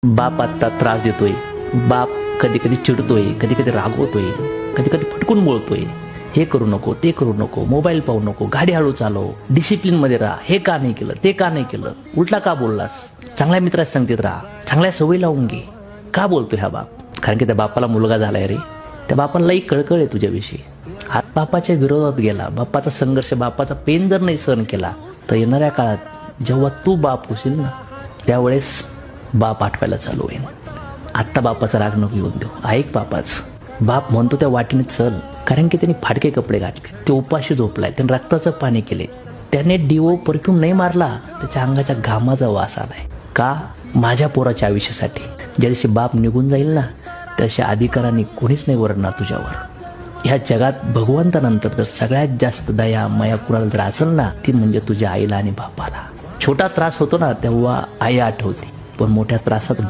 बाप आत्ता त्रास देतोय, बाप कधी कधी चिडतोय, कधी कधी रागवतोय, कधी कधी फटकून बोलतोय, हे करू नको, ते करू नको, मोबाईल पाहू नको, गाडी हळू चालव, डिसिप्लिन मध्ये राहा, हे का नाही केलं, ते का नाही केलं, उलटा का बोललास, चांगल्या मित्राच्या संगतीत राहा, चांगल्या सवयी लावून घे. का बोलतोय हा बाप? कारण की त्या बापाला मुलगा झालाय रे. त्या बापाला लई कळकळ आहे तुझ्याविषयी. हा बापाच्या विरोधात गेला, बापाचा संघर्ष, बापाचा पेन जर नाही सहन केला तर येणाऱ्या काळात जेव्हा तू बाप होशील ना, त्यावेळेस बाप आठवायला चालू होईल. आत्ता बापाचा राग नको येऊन देऊ. ऐक बापाच. बाप म्हणतो त्या वाटेने चल, कारण की त्यांनी फाटके कपडे घातले, ते उपाशी झोपलाय, त्याने रक्ताचं पाणी केले, त्याने डिओ परफ्यूम नाही मारला, त्याच्या अंगाच्या घामाचा वास आलाय. का? माझ्या पोराच्या आयुष्यासाठी. ज्या दिवशी बाप निघून जाईल ना, तशा अधिकाराने कोणीच नाही वरणार तुझ्यावर. ह्या जगात भगवंतानंतर जर सगळ्यात जास्त दया माया कुणाला जर असेल ना, ती म्हणजे तुझ्या आईला आणि बापाला. छोटा त्रास होतो ना तेव्हा आई आठवते, पण मोठ्या त्रासात